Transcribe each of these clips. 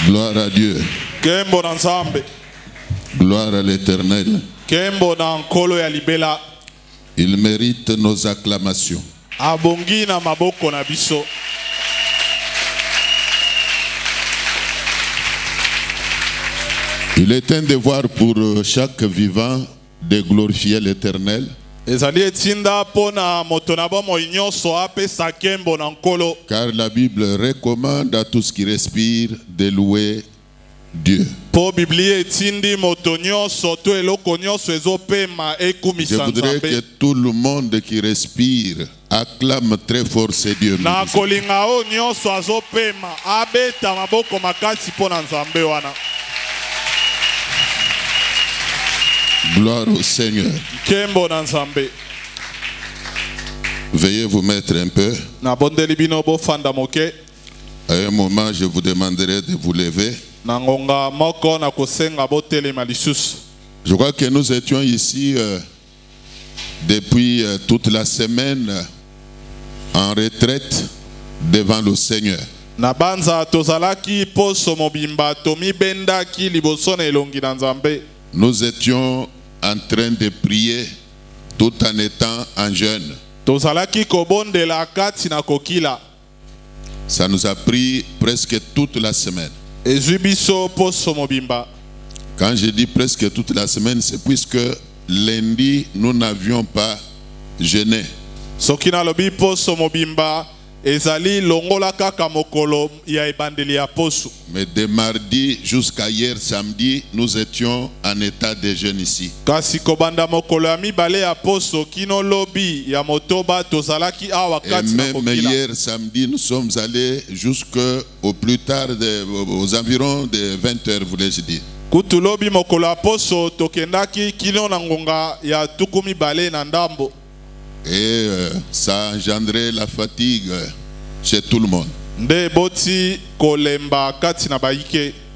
Gloire à Dieu. Gloire à l'Éternel. Il mérite nos acclamations. Il est un devoir pour chaque vivant de glorifier l'Éternel. Car la Bible recommande à tous qui respirent de louer Dieu. Je voudrais que tout le monde qui respire acclame très fort ses dieux. Gloire au Seigneur. Veuillez vous mettre un peu. À un moment, je vous demanderai de vous lever. Je crois que nous étions ici depuis toute la semaine en retraite devant le Seigneur. Nous étions en train de prier tout en étant en jeûne. Ça nous a pris presque toute la semaine. Quand je dis presque toute la semaine, c'est puisque lundi, nous n'avions pas jeûné. Mais de mardi jusqu'à hier samedi, nous étions en état de jeûne ici. Et même hier samedi, nous sommes allés jusqu'au plus tard, aux environs de 20h, voulais-je dire. Et ça a engendré la fatigue chez tout le monde.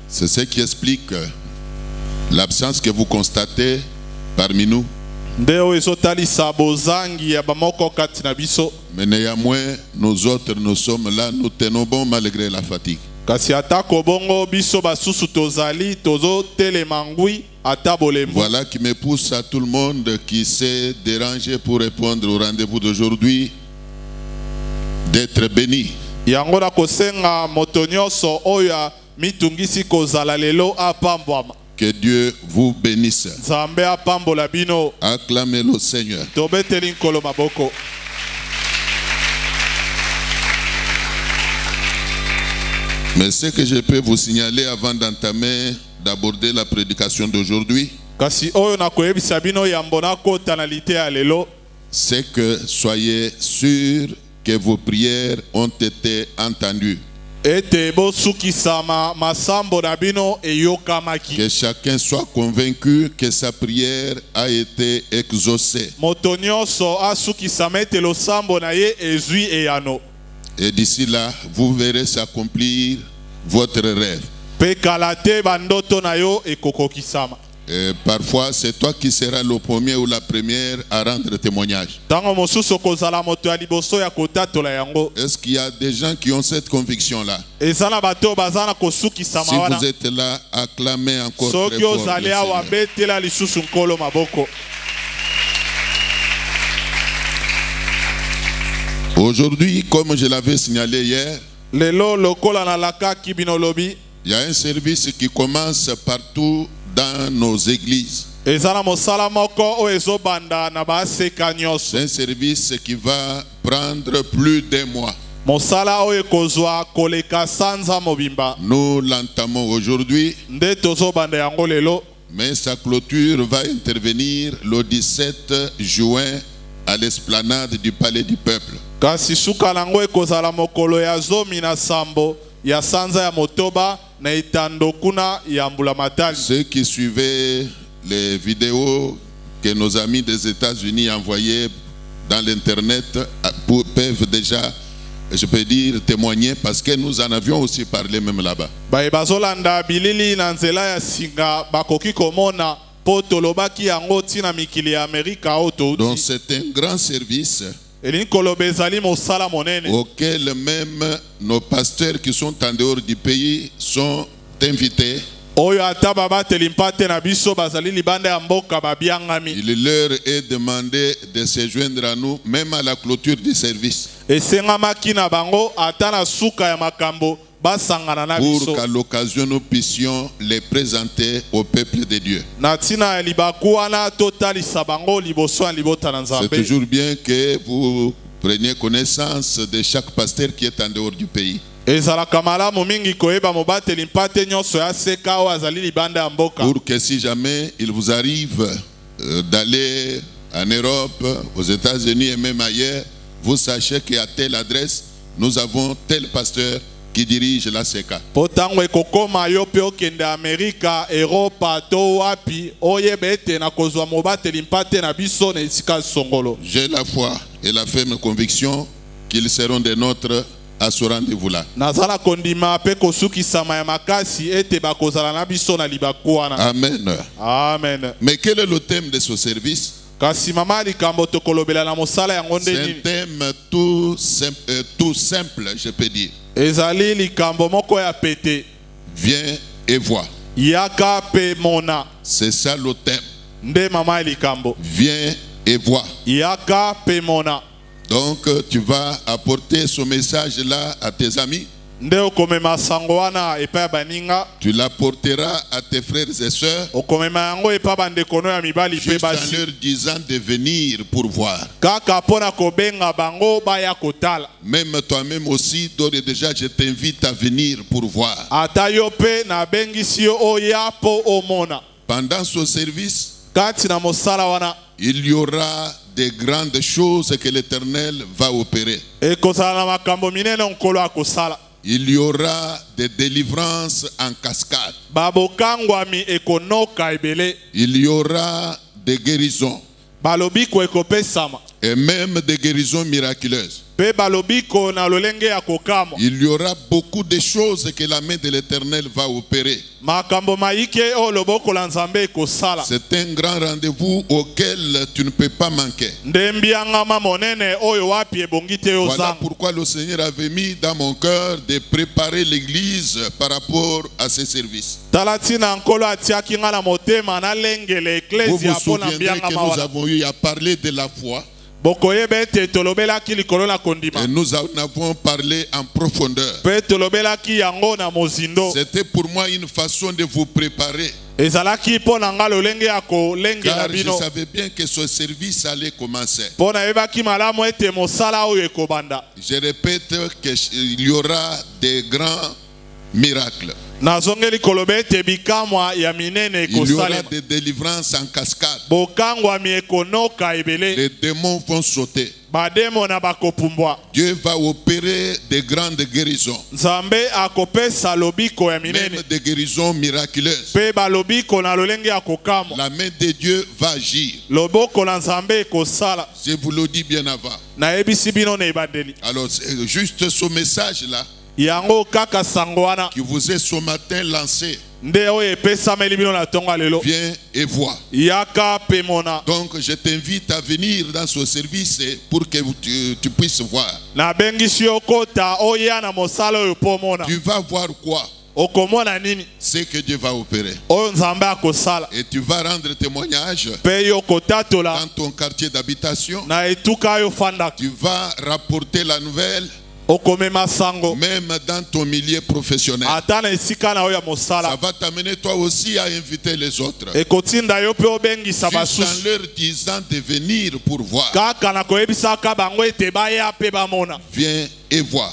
C'est ce qui explique l'absence que vous constatez parmi nous. Mais néanmoins, nous autres, nous sommes là, nous tenons bon malgré la fatigue. Voilà qui me pousse à tout le monde qui s'est dérangé pour répondre au rendez-vous d'aujourd'hui d'être béni. Que Dieu vous bénisse. Acclamez le Seigneur. Mais ce que je peux vous signaler avant d'aborder la prédication d'aujourd'hui, c'est que soyez sûrs que vos prières ont été entendues. Que chacun soit convaincu que sa prière a été exaucée. Et d'ici là, vous verrez s'accomplir votre rêve. Et parfois, c'est toi qui seras le premier ou la première à rendre témoignage. Est-ce qu'il y a des gens qui ont cette conviction-là? Si vous êtes là, acclamez encore très fort le Seigneur. Aujourd'hui, comme je l'avais signalé hier, il y a un service qui commence partout dans nos églises. C'est un service qui va prendre plus d'un mois. Nous l'entamons aujourd'hui, mais sa clôture va intervenir le 17 juin à l'esplanade du Palais du Peuple. Ceux qui suivaient les vidéos que nos amis des États-Unis envoyaient dans l'internet peuvent déjà, je peux dire, témoigner parce que nous en avions aussi parlé même là-bas. Donc c'est un grand service auxquels même nos pasteurs qui sont en dehors du pays sont invités. Il leur est demandé de se joindre à nous, même à la clôture du service, pour qu'à l'occasion nous puissions les présenter au peuple de Dieu. C'est toujours bien que vous preniez connaissance de chaque pasteur qui est en dehors du pour que si jamais il vous arrive d'aller en Europe, aux États-Unis et même ailleurs, vous sachez qu'à telle adresse, nous avons tel pasteur qui dirige la CECA. J'ai la foi et la ferme conviction qu'ils seront des nôtres à ce rendez-vous-là. Amen. Amen. Mais quel est le thème de ce service? C'est un thème tout simple, je peux dire. Viens et vois. C'est ça le thème. Viens et vois. Donc tu vas apporter ce message-là à tes amis. Tu l'apporteras à tes frères et sœurs, juste en leur disant de venir pour voir. Même toi-même aussi, d'ores et déjà, je t'invite à venir pour voir. Pendant ce service, il y aura des grandes choses que l'Éternel va opérer. Il y aura des délivrances en cascade. Il y aura des guérisons. Et même des guérisons miraculeuses. Il y aura beaucoup de choses que la main de l'Éternel va opérer. C'est un grand rendez-vous auquel tu ne peux pas manquer. Voilà pourquoi le Seigneur avait mis dans mon cœur de préparer l'église par rapport à ces services. Vous vous souviendrez que nous avons eu à parler de la foi. Et nous en avons parlé en profondeur. C'était pour moi une façon de vous préparer. Car je savais bien que ce service allait commencer. Je répète qu'il y aura des grands miracles. Il y aura des délivrances en cascade. Les démons vont sauter. Dieu va opérer des grandes guérisons. Même des guérisons miraculeuses. La main de Dieu va agir. Je vous le dis bien avant. Alors c'est juste ce message-là qui vous est ce matin lancé. Viens et vois. Donc je t'invite à venir dans ce service pour que tu puisses voir. Tu vas voir quoi? C'est que Dieu va opérer. Et tu vas rendre témoignage dans ton quartier d'habitation. Tu vas rapporter la nouvelle. Même dans ton milieu professionnel. Ça va t'amener toi aussi à inviter les autres. Juste en leur disant de venir pour voir. Viens et vois.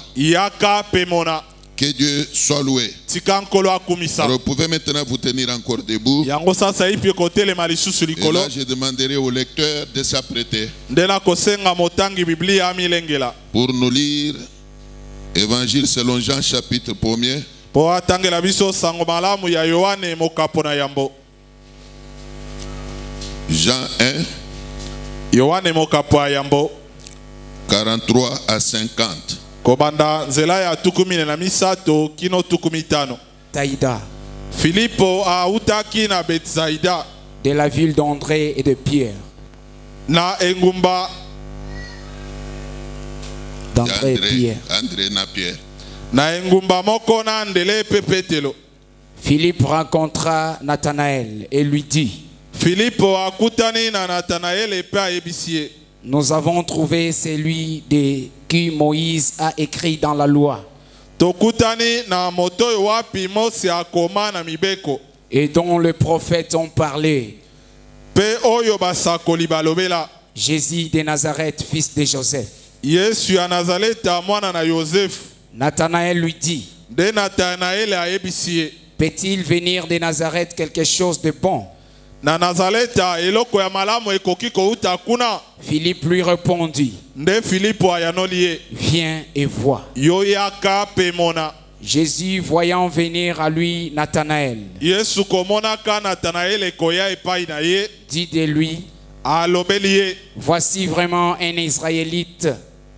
Que Dieu soit loué. Alors vous pouvez maintenant vous tenir encore debout. Et là je demanderai au lecteur de s'apprêter pour nous lire Évangile selon Jean chapitre 1er. Jean 1. 43 à 50. Taïda. Philippe autaki na Bethsaïda. De la ville d'André et de Pierre. Na engumba d'André et Pierre. André na Pierre. Na engumba moko na ndele pe Petelo. Philippe rencontra Nathanaël et lui dit, Philippe akutani na Nathanaël et pe ayebisie. nous avons trouvé celui de qui Moïse a écrit dans la loi Tokutani na moto wapi Mose akoma na mibeko. et dont les prophètes ont parlé. Pe oyo basakoli balobela. Jésus de Nazareth, fils de Joseph. Yesu ya Nazareta mwana na Joseph. Nathanaël lui dit, De Nathanaël ayebisie. peut-il venir de Nazareth quelque chose de bon? Na Nazareta eloko ya malamu ekoki kouta kuna. Philippe lui répondit, Nde Philippe ayanolie. viens et vois. Yoyaka pe mona. Jésus, voyant venir à lui Nathanaël, Yesu komona ka Nathanaël ekoya epai na ye. dit de lui, Alobeli ye. voici vraiment un Israélite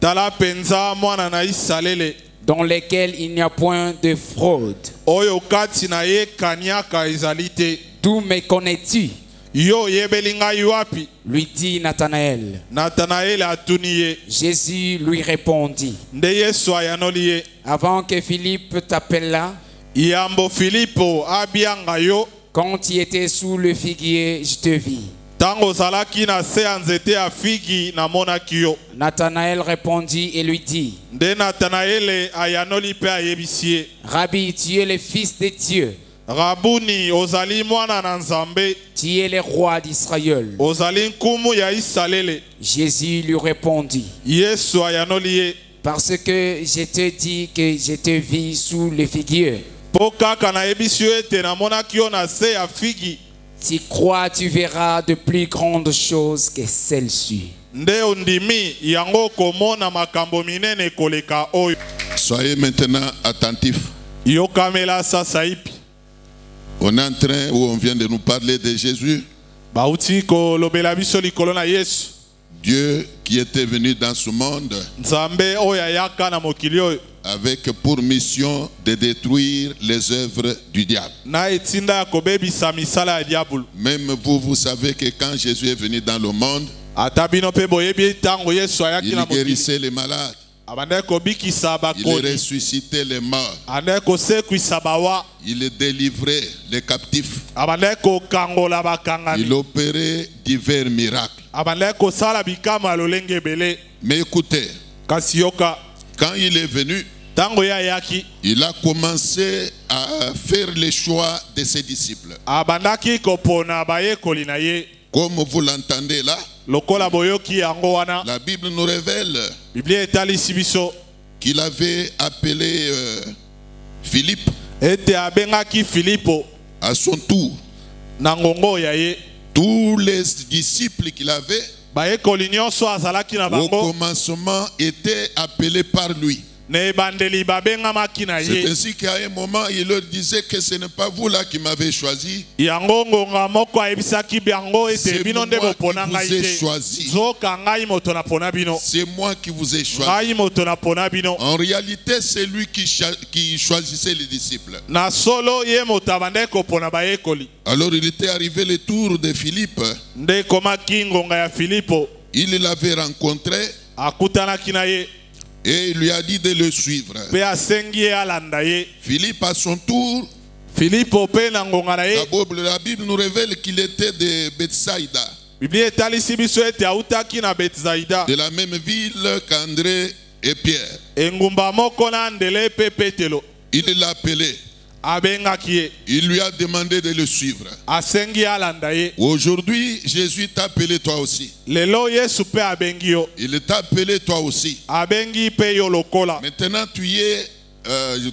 Tala penza mwana na Isalele. dans lequel il n'y a point de fraude. Oyo kati na ye kanyaka ezalite. D'où me connais-tu? Yo yebeli ngai wapi? Lui dit Nathanaël. Nathanaël atuni ye. Jésus lui répondit, Nde Yesu ayanoli ye. avant que Philippe t'appela, Yambo Filipo abianga yo. quand tu étais sous le figuier, je te vis. Tango zalaki na se ya nzete ya figi na monaki yo. Nathanaël répondit et lui dit, Nde Nathanaël ayanoli pe ayebisie. Rabbi, tu es le fils de Dieu, Rabuni ozali mwana na Nzambe. tu es le roi d'Israël. Ozali nkumu ya Isalele. Jésus lui répondit, Yesu ayanoli ye. parce que je te dis que je te vis sous le figuier. Po kaka na yebisi yo ete na monaki yo na se ya figi. Tu crois, tu verras de plus grandes choses que celles-ci. Nde ondimi yango komona makambo minene koleka oyo. Soyez maintenant attentifs. Yokamela sasa ipi. On est en train où on vient de nous parler de Jésus, Bauti kolobela biso likolo na Yesu. Dieu qui était venu dans ce monde Nzambe oyo ayaka na mokili oyo. avec pour mission de détruire les œuvres du diable. Na etinda ya kobebisa misala ya diabolo. Même vous, vous savez que quand Jésus est venu dans le monde, Ata bino pe boyebi tango Yesu ayaki il na mokili. guérissait les malades, Abandai kobikisa il bakoni. ressuscitait les morts, Andai kosekwisa bawa. il délivrait les captifs, Abandai kokangola bakangami. il opérait divers miracles. Abandai kosala bikama lolenge ebele. Mais écoutez, Kasi yoka quand il est venu, tango ya yaki. il a commencé à faire les choix de ses disciples. Abandaki kopona bayekoli na ye. Comme vous l'entendez là, Lokola boyoki yango wana. la Bible nous révèle Biblia etalisi biso. qu'il avait appelé Philippe Ete abengaki Filipo à son tour. na ngongo ya ye. Tous les disciples qu'il avait, Bayekoli nyonso azalaki na au bango. commencement, étaient appelés par lui. Ne ebandeli babengamaki na C'est ye. ainsi qu'à un moment, il leur disait que ce n'est pas vous là qui m'avez choisi, Yango ngonga moko ayebisaki bango ete c'est bino moi nde qui bopona vous ngai ai te. choisi. Zoka ngai moto napona bino. C'est moi qui vous ai choisi. Ngai moto napona bino. En réalité, c'est lui qui choisissait les disciples. Na solo ye moto abandai kopona bayekoli. Alors il était arrivé le tour de Philippe. Nde komaki ngonga ya Filipo. Il l'avait rencontré Akutanaki na ye. et il lui a dit de le suivre. Pe asengi ye alanda ye. Philippe, à son tour, Filipo pe na ngonga na ye. la Bible nous révèle qu'il était de Bethsaïda, Biblia etalisi biso ete autaki na Betsaïda. de la même ville qu'André et Pierre. Engumba moko na ndele pe Petelo. Il l'a appelé. Abengaki ye. Il lui a demandé de le suivre. Asengi alanda ye. Aujourd'hui, Jésus t'a appelé toi aussi. Lelo Yesu pe abengi yo. Il t'a appelé toi aussi. Abengi pe yo lokola. Maintenant,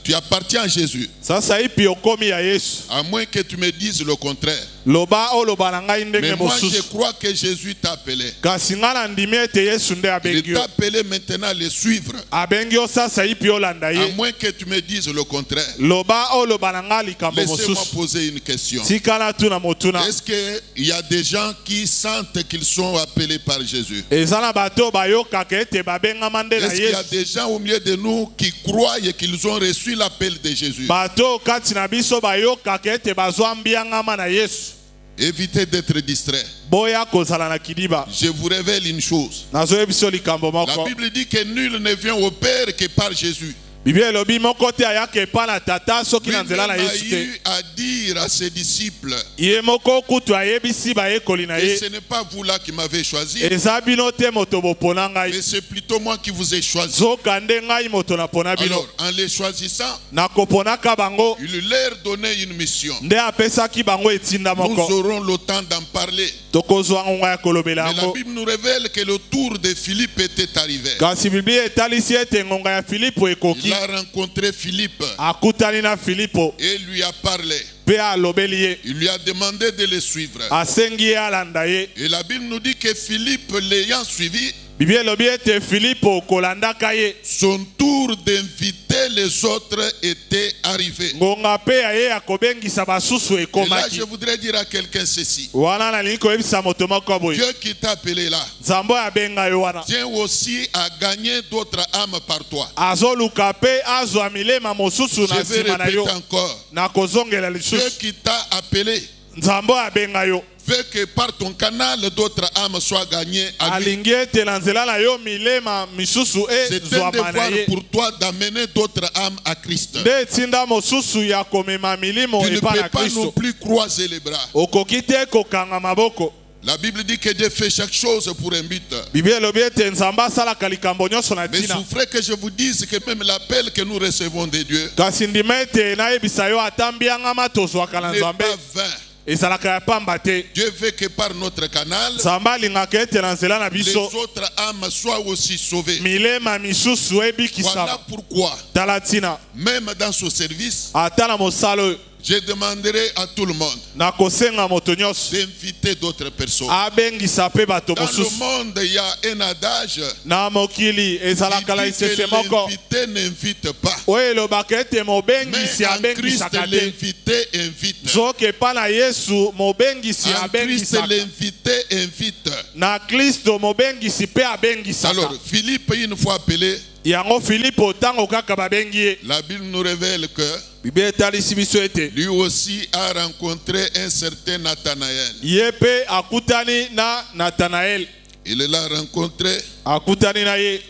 tu appartiens à Jésus. Sasa ipi okomi ya Yesu. À moins que tu me dises le contraire. Loba o loba na ngai ndenge Mais moi, je mosusu. crois que Jésus t'a appelé. Kasi nga na ndimi ete Yesu nde Il abengi t'a yo. appelé maintenant à le suivre. Abengi yo sasa ipi olanda À ye. moins que tu me dises le contraire. Loba o loba na ngai likambo Laissez-moi mosusu. poser une question. Tikala tu na motuna. Est-ce qu'il y a des gens qui sentent qu'ils sont appelés par Jésus? Eza na bato bayokaka ete babengama nde na Est-ce qu'il y a Yesu. des gens au milieu de nous qui croient et qu'ils ont reçu l'appel de Jésus? Bato kati na biso bayokaka ete bazwa mbiangama na Yesu. Évitez d'être distrait. boya kozala na kidiba. Je vous révèle une chose. Nazoyebiso likambo La moko. Bible dit que nul ne vient au Père que par Jésus. Biblia elobi moko te ayaka epa na tata soki na nzela na Lui-même a Yesu te. eu à dire à ses disciples, Ye moko kutu ayebisi bayekoli na et ye. ce n'est pas vous là qui m'avez choisi, Eza bino te moto bopona mais ngai. c'est plutôt moi qui vous ai choisi. Zoka nde ngai moto napona bino. Alors, en les choisissant, Nakoponaka bango il leur donnait une mission. nde apesaki bango etinda Nous moko. aurons le temps d'en parler. Tokozwa ngonga ya kolobela Mais la yango. Bible nous révèle que le tour de Philippe était arrivé. Kasi Biblia etalisi ete ngonga ya Filipo ekoki. Il a rencontré Philippe Akutani na Filipo et lui a parlé. pe alobeli ye. Il lui a demandé de le suivre. Asengi ye alanda ye. Et la Bible nous dit que Philippe, l'ayant suivi, Biblia elobi ete Filipo kolandaka ye. son tour d'inviter les autres était arrivé. Ngonga pe ya ye akobengisa basusu Et là, ekomaki. je voudrais dire à quelqu'un ceci. Wana nalingi koyebisa moto moko boye. Dieu qui t'a appelé là, Nzambe abenga yo wana. tient aussi à gagner d'autres âmes par toi. Azoluka pe azwa milema mosusu Je na vais nsima na yo. répéter encore. Na kozongela Dieu lisusu. qui t'a appelé Nzambe abenga yo. veut que par ton canal d'autres âmes soient gagnées à lui. Alingi ete na nzela na yo milema misusu C'est un ezwama na devoir ye. pour toi d'amener d'autres âmes à Christ. Nde etinda mosusu ya komema milimo Tu ne epa peux na pas non Kristo. plus croiser les bras. Okoki te kokanga maboko. La Bible dit que Dieu fait chaque chose pour un but. Biblia elobi ete Nzambe asalaka likambo nyonso na Mais ntina. souffrez que je vous dise que même l'appel que nous recevons de Dieu Kasi ndima ete nayebisa yo ata mbiangama tozwaka na n'est Nzambe pas vain. ezalaka ya pamba te. Dieu veut que par notre canal, Nzambe alingaka ete na nzela na les biso autres âmes soient aussi sauvées. milema misusu Voilà ebikisama. pourquoi, Tala ntina même dans ce service, ata na mosala oyo je demanderai à tout le monde nakosenga moto nyonso d'inviter d'autres personnes. abengisa pe bato Dans le mosusu. monde, il y a un adage Na mokili qui ezalaka na dit lisese que moko l'invité n'invite pas. oyo elobaka ete mobengisi Mais en Christ, abengisaka te. l'invité invite. Soki epa na Yesu mobengisi En Christ, abengisaka. l'invité invite. Na Kristo mobengisi pe abengisaka. Alors, Philippe, une fois appelé, Yango Filipo tango kaka babengi ye. la Bible nous révèle que Biblia etalisi biso ete lui aussi a rencontré un certain Nathanaël. ye pe akutani na Nathanael. Il l'a rencontré Akutani na ye.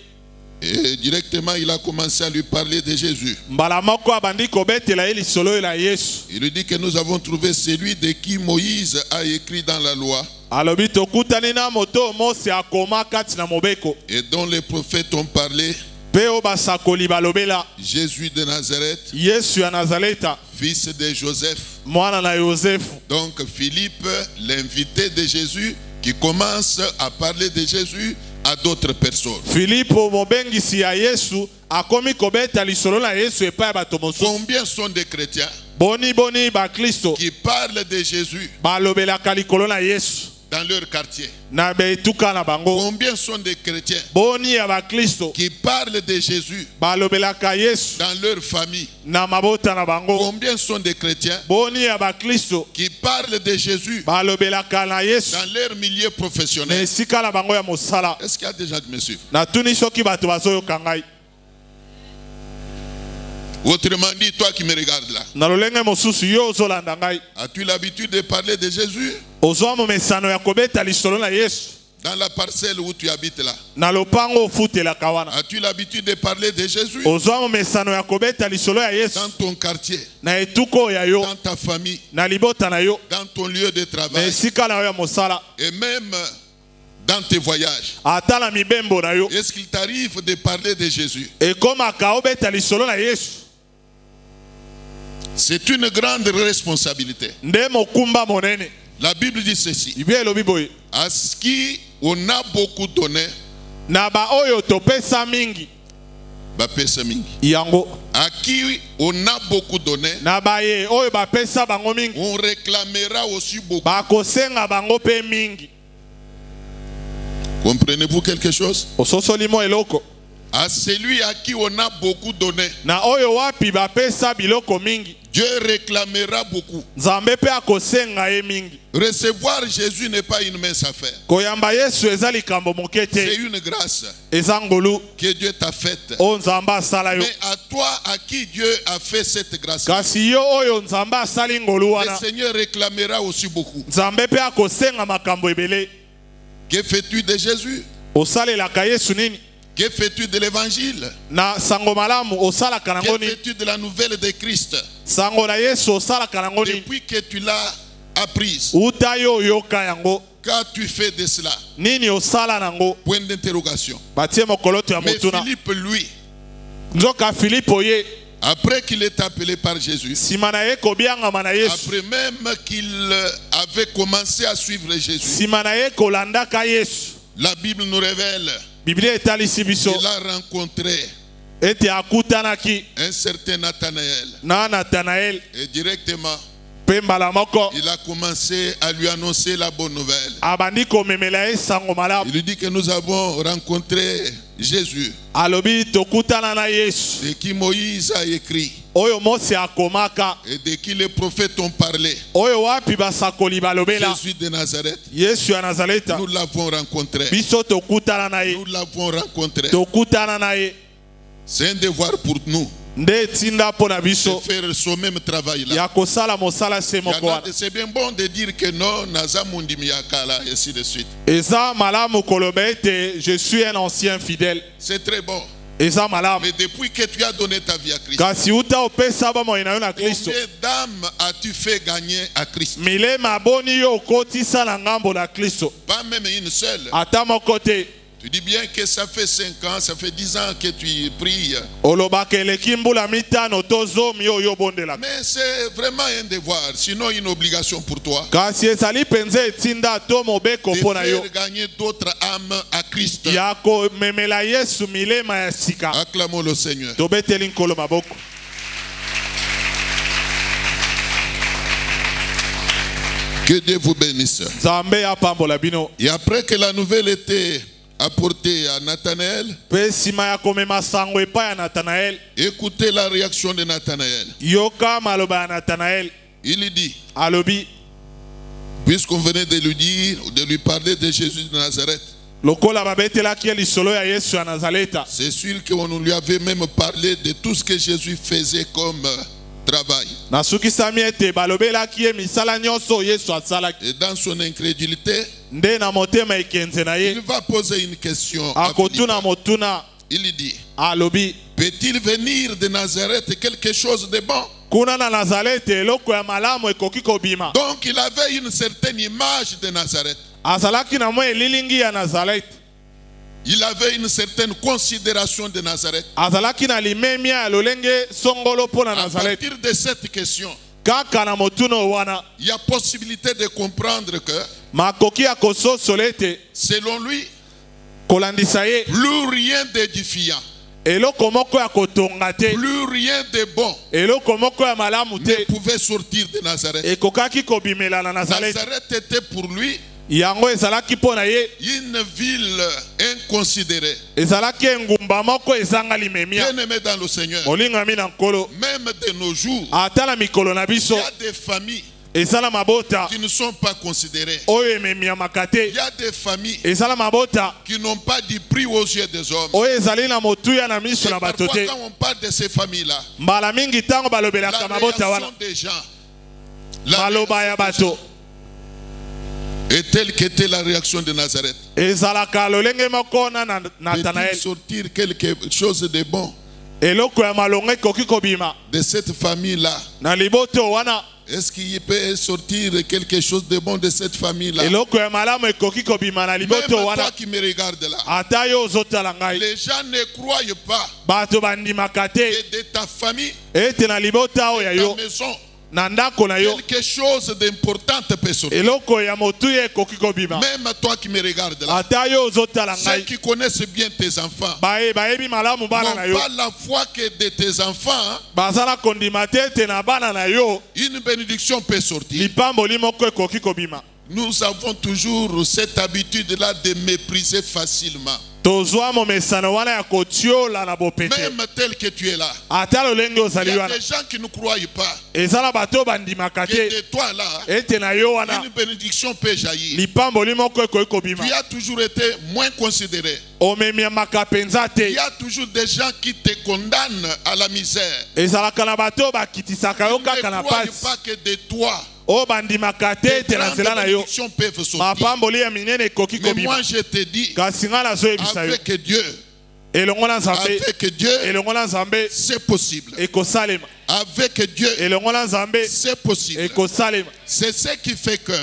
et directement il a commencé à lui parler de Jésus. Mbala moko abandi kobetela ye lisolo la Yesu. Il lui dit que nous avons trouvé celui de qui Moïse a écrit dans la loi Alobi tokutani na moto Mose akoma kati na mobeko. et dont les prophètes ont parlé, Pe o basakoli balobela Jésus de Nazareth, Yesu ya Nazareta, fils de Joseph. mwana na Yosefu. Donc Philippe, l'invité de Jésus, qui commence à parler de Jésus à d'autres personnes. Filipo mobengisi ya Yesu akomi kobeta lisolo na Yesu epai ya bato mosusu. Combien sont des chrétiens Boni ba Kristo qui parlent de Jésus balobelaka likolo na Yesu dans leur quartier? na betuka na bango. Combien sont des chrétiens Boni ya ba Kristo qui parlent de Jésus balobelaka Yesu dans leur famille? na mabota na bango. Combien sont des chrétiens Boni ya ba Kristo qui parlent de Jésus balobelaka na Yesu dans leur milieu na professionnel? esika na bango ya mosala. Est-ce qu'il y a des gens qui me suivent? Natuni soki bato bazoyoka ngai. Autrement dit, toi qui me regardes là, Na lolenge mosusu yo ozolanda ngai. as-tu l'habitude de parler de Jésus Ozwa momesano ya kobeta lisolo na Yesu dans la parcelle où tu habites là? na lopango ofutelaka wana. As-tu l'habitude de parler de Jésus Ozwa momesano ya kobeta lisolo ya Yesu dans ton quartier, na etuko ya yo dans ta famille, na libota na yo dans ton lieu de na travail esika na yo ya mosala et même dans tes voyages? ata na mibembo na yo Est-ce qu'il t'arrive de parler de Jésus? ekomaka obeta lisolo na Yesu? C'est une grande responsabilité. Nde mokumba monene. La Bible dit ceci: Biblia elobi boye à ce qui on a beaucoup donné, na ba oyo topesa mingi bapesa mingi. yango À qui on a beaucoup donné, na baye oyo bapesa bango mingi on réclamera aussi beaucoup. bakosenga bango pe mingi. Comprenez-vous quelque chose? Ososoli mo eloko À celui à qui on a beaucoup donné, na oyo wapi bapesa biloko mingi Dieu réclamera beaucoup. Nzambe pe akosenga ye mingi. Recevoir Jésus n'est pas une mince affaire. Koyamba Yesu eza likambo moke te. C'est une grâce Eza ngolu que Dieu t'a faite. o Nzambe asala yo. Mais à toi, à qui Dieu a fait cette grâce, Kasi yo oyo Nzambe asali ngolu le wana. Seigneur réclamera aussi beaucoup. Nzambe pe akosenga makambo ebele. Que fais-tu de Jésus? Osalelaka Yesu nini? Que fais-tu de l'évangile? Na sango malamu osalaka nango Que nini? fais-tu de la nouvelle de Christ? Sango na Yesu osalaka nango nini? Depuis que tu l'as apprise, Uta yo yoka yango. qu'as-tu fait de cela? Nini osala nango? Point d'interrogation. Batie mokoloto ya Mais motuna. Philippe, lui, Nzoka Philippe oye. après qu'il est appelé par Jésus, Sima na ye kobiangama na Yesu. après même qu'il avait commencé à suivre Jésus, Sima na ye kolandaka Yesu. la Bible nous révèle Biblia etalisi biso. qu'il a rencontré Ete akutanaki un certain Nathanaël. na Nathanaël. Et directement, Pe mbala moko. il a commencé à lui annoncer la bonne nouvelle. Abandi komemela ye sango malamu. Il lui dit que nous avons rencontré Jésus, Alobi tokutana na Yesu. de qui Moïse a écrit Oyo Mose akomaka. et de qui les prophètes ont parlé. Oyo wapi basakoli balobela. Jésus de Nazareth, Yesu ya Nazareta. nous l'avons rencontré. Biso tokutana na ye. Nous l'avons rencontré. Tokutana na ye. C'est un devoir pour nous Nde tinda po na de biso. faire ce même travail-là. Ya kosala mosala se moko wana. C'est bien bon de dire que non, Naza Mundimi Yakala, et ainsi de suite. Eza malamu koloba ete je suis un ancien fidèle. C'est très bon. Eza malamu. Mais depuis que tu as donné ta vie à Christ, Kasi uta opesa bamo ina yo na Kristo. combien d'âmes as-tu fait gagner à Christ? Milema boni yo okotisa na ngambo na Kristo. Pas même une seule. Ata moko te. Tu dis bien que ça fait 5 ans, ça fait 10 ans que tu pries. Olobaka eleki mbula mitano to zomi oyo bondela. Mais c'est vraiment un devoir, sinon une obligation pour toi. Kasi ezali penze etinda to mobeko De mpo na yo. faire gagner d'autres âmes à Christ. Ya komemela Yesu milema ya sika. Acclamons le Seigneur. Tobeteli nkolo maboko. Que Dieu vous bénisse. Nzambe apambola bino. Et après que la nouvelle était apportée à Nathanaël, Pe sima ya komema sango epai ya Nathanaël. écoutez la réaction de Nathanaël. Yoka maloba ya Nathanaël. Il dit, Alobi. puisqu'on venait de lui dire, de lui parler de Jésus de Nazareth, Lokola babetelaki lisolo ya Yesu ya Nazareta. c'est sûr qu'on lui avait même parlé de tout ce que Jésus faisait comme travail. Nasukisami ete balobelaki ye misala nyonso Yesu asalaki. Et dans son incrédulité, Nde na motema ekenze na ye. il va poser une question à Akotuna Philippe. motuna. Il dit, Alobi. peut-il venir de Nazareth quelque chose de bon? Kuna na Nazareth eloko ya malamu ekoki kobima. Donc il avait une certaine image de Nazareth. Azalaki na mwa elilingi ya Nazareth. Il avait une certaine considération de Nazareth. Azalaki na limemia ya lolenge songolo po na À Nazareth. partir de cette question, Kaka na motuna wana. il y a possibilité de comprendre que, Makoki ya kososola ete selon lui, kolandisa ye. plus rien d'édifiant, Eloko moko ya kotonga te. plus rien de bon Eloko moko ya malamu ne te. pouvait sortir de Nazareth. Ekokaki kobimela na Nazareth. Nazareth était pour lui Yango ezalaki po na ye. une ville inconsidérée. Ezalaki engumba moko ezanga limemia. Bien aimé dans le Seigneur, Molingami na nkolo. même de nos jours, Ata na mikolo na il biso. y a des familles Ezala mabota. qui ne sont pas considérées. Oyo ememia makate. Il y a des familles Ezala mabota. qui n'ont pas du prix aux yeux des hommes. Oyo ezali na motuya na miso Et na bato parfois, te. quand on parle de ces familles-là, Mbala mingi tango la balobelaka mabota wana. réaction des gens, la Maloba ya bato. et telle qu'était la réaction de Nazareth. Ezalaka lolenge moko na Peut-il Nathanaël. sortir quelque chose de bon Eloko ya malonga ekoki kobima. de cette famille-là? Na liboto wana. Est-ce qu'il peut sortir quelque chose de bon de cette famille-là? Eloko ya malamu ekoki kobima na Même liboto wana. toi qui me regardes là, Ata yo ozotala ngai. les gens ne croient pas Bato bandimaka te. que de ta famille, Ete na libota oyo ya ta yo. maison, Na ndako na yo. quelque chose d'important peut sortir. Eloko ya motuya ekoki kobima. Même toi qui me regardes là, Ata yo ozotala ceux ngai. qui connaissent bien tes enfants, Bayebi malamu bana na n'ont yo. pas la foi que de tes enfants, Bazala kondima te ete na bana na yo. une bénédiction peut sortir. Lipamboli moko ekoki kobima. nous avons toujours cette habitude-là de mépriser facilement. Même tel que tu es là. Il y a des gens qui ne croient pas. Que de toi là, une bénédiction peut jaillir. Tu as toujours été moins considéré. Il y a toujours des gens qui te condamnent à la misère. Ils ne croient pas que de toi, des grandes bénédictions peuvent sortir. Mais moi je te dis, avec Dieu, c'est possible. Avec Dieu, c'est possible. C'est ce qui fait que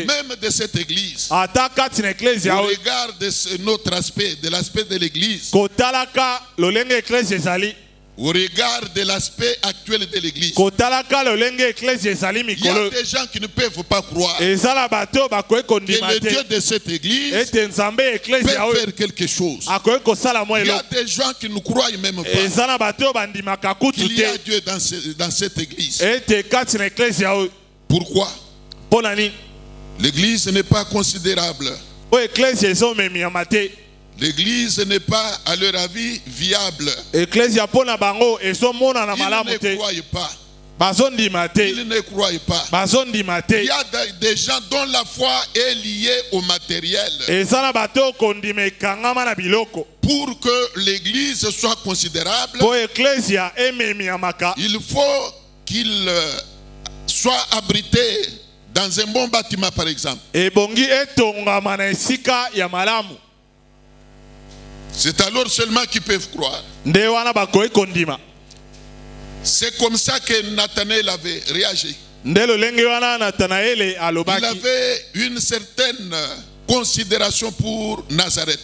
même de cette église, au regard de notre aspect, de l'aspect de l'église, au regard de l'aspect actuel de l'église, il y a des gens qui ne peuvent pas croire que le Dieu de cette église peut faire quelque chose. Il y a des gens qui ne croient même pas qu'il y a Dieu dans cette église. Pourquoi? L'église n'est pas considérable. L'église n'est pas, à leur avis, viable. Ils ne croient pas. Ils ne croient pas. Il y a des gens dont la foi est liée au matériel. Pour que l'église soit considérable, il faut qu'il soit abrité dans un bon bâtiment, par exemple. C'est alors seulement qu'ils peuvent croire. C'est comme ça que Nathanaël avait réagi. Il avait une certaine considération pour Nazareth.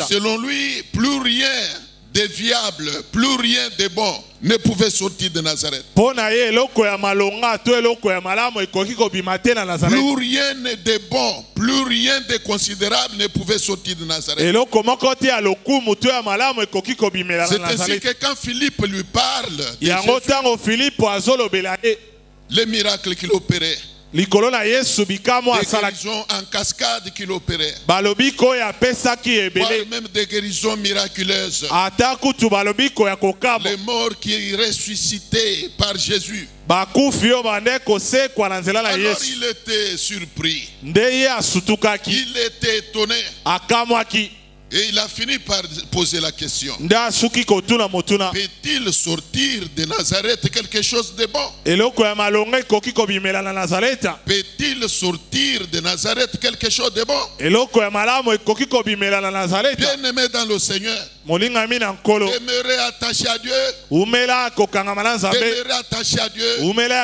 Selon lui, plus rien de viable, plus rien de bon ne pouvait sortir de Nazareth. Plus rien de bon, plus rien de considérable ne pouvait sortir de Nazareth. C'est ainsi que quand Philippe lui parle de Jésus, les miracles qu'il opérait, des guérisons en cascade qu'il opérait, voire même des guérisons miraculeuses, les morts qui ressuscitaient par Jésus. Alors il était surpris, il était étonné, et il a fini par poser la question: peut-il sortir de Nazareth quelque chose de bon? Peut-il sortir de Nazareth quelque chose de bon? Bien aimé dans le Seigneur, demeurer attaché à Dieu, demeurer attaché à Dieu, demeurer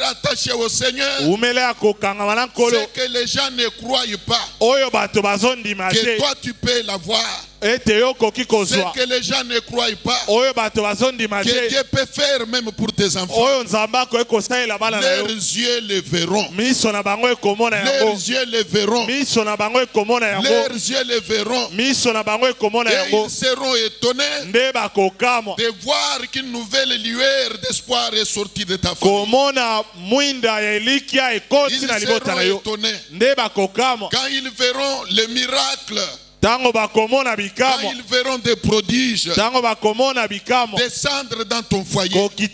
attaché au Seigneur. C'est que les gens ne croient pas que toi tu peux l'avoir. C'est que les gens ne croient pas que Dieu peut faire même pour tes enfants. Leurs yeux le verront. Leurs yeux le verront. Leurs yeux le verront. Et ils seront étonnés de voir qu'une nouvelle lueur d'espoir est sortie de ta famille. Ils seront étonnés quand ils verront le miracle. Quand ils verront des prodiges descendre dans ton foyer, ils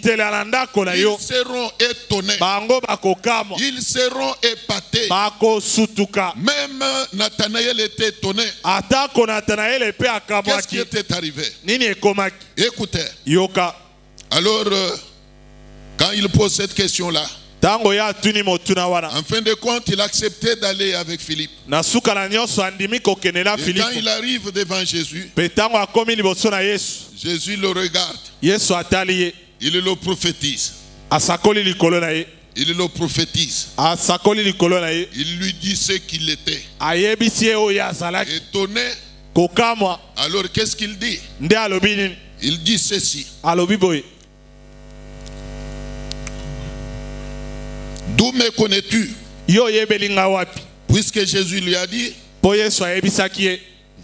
seront étonnés. Ils seront épatés. Même Nathanaël était étonné. Qu'est-ce qui était arrivé? Écoutez. Alors, quand il pose cette question-là, en fin de compte, il acceptait d'aller avec Philippe. Et quand il arrive devant Jésus, Jésus le regarde. Il le prophétise. Il le prophétise. Il lui dit ce qu'il était. Étonné. Alors qu'est-ce qu'il dit? Il dit ceci: d'où me connais-tu? Puisque Jésus lui a dit,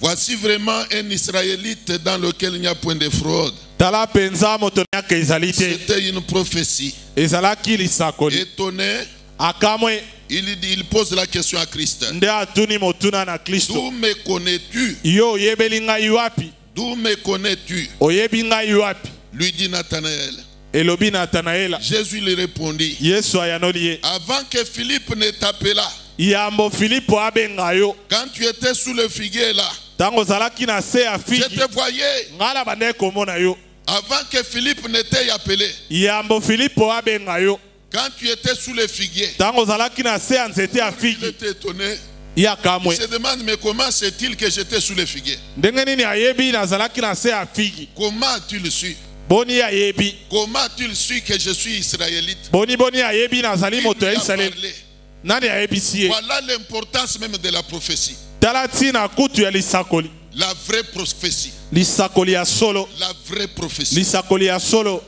Voici vraiment un Israélite dans lequel il n'y a point de fraude. Tala penza motonya ezali te. C'était une prophétie. Ezalaki lisakoli. Étonné, Akamwe il pose la question à Christ. nde atuni motuna na Kristo. D'où me connais-tu? Yo oyebeli ngai wapi? D'où me connais-tu? Oyebi ngai wapi? Lui dit Nathanaël. Elobi Nathanaela. Jésus lui répondit. Yesu ayanoli ye. Avant que Philippe ne t'appela, Yambo Filipo abenga yo. quand tu étais sous le figuier là, Tango zalaki na se ya je figi. te voyais. Ngala bande komona yo. Avant que Philippe ne t'ait appelé, Yambo Filipo abenga yo. quand tu étais sous le figuier, Tango zalaki na se ya nzete ya il figi. était étonné. Ya Il kamwe. se demande, mais comment c'est-il que j'étais sous le figuier? Ndenge nini ayebi na zalaki na se ya figi. Comment as-tu su? Boni ayebi. Comment as-tu su que je suis israélite? Boni ayebi na zali Qui moto lui ya a Israël. parlé? Nani ayebi siye. Voilà l'importance même de la prophétie. Tala tina kutu ya lisakoli. La vraie prophétie. Lisakoli ya solo. La vraie prophétie. Lisakoli ya solo.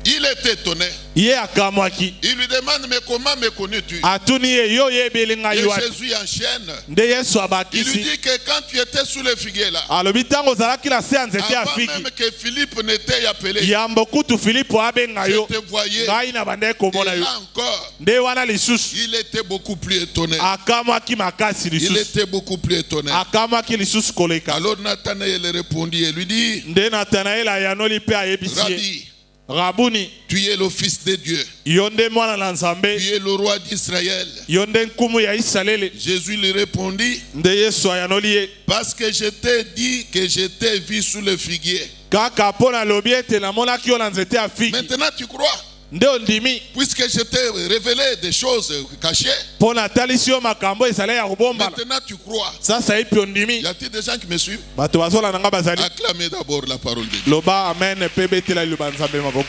Il est étonné. Ye akamwaki. Il lui demande, mais comment me connais-tu? Atuni ye yo yebeli ngai Et wapi. Jésus enchaîne. Nde Yesu Il lui abakisi. dit que quand tu étais sous le figuier là, Alobi tango zalaki na se ya nzete ya avant figi. même que Philippe ne t'ait appelé, Yambo kutu Filipo abenga je yo. te voyais. Ngai na bande Et komona yo. là encore, Nde wana lisusu. il était beaucoup plus étonné. Akamwaki makasi Il lisusu. était beaucoup plus étonné. Akamwaki lisusu koleka. Alors Nathanaël répondit et lui dit, Nde Nathanael ayanoli pe ayebisi ye. Rabbi, Rabuni. tu es le fils de Dieu. Yonde mwana na Nzambe. Tu es le roi d'Israël. Yonde nkumu ya Israeli. Jésus lui répondit, Nde Yesu ayanoli ye. parce que je t'ai dit que je t'ai vu sous le figuier. Kaka pona lobi ete namonaki yo na nzete ya figi. Maintenant tu crois, Nde ondimi. puisque je t'ai révélé des choses cachées. Pona talisi yo makambo ezali ya kobombala. Maintenant tu crois. Sasa ipi ondimi. Y a-t-il des gens qui me suivent? Bato bazola nanga bazali. Acclamez d'abord la parole de Dieu. Loba amen pe betela liloba Nzambe maboko.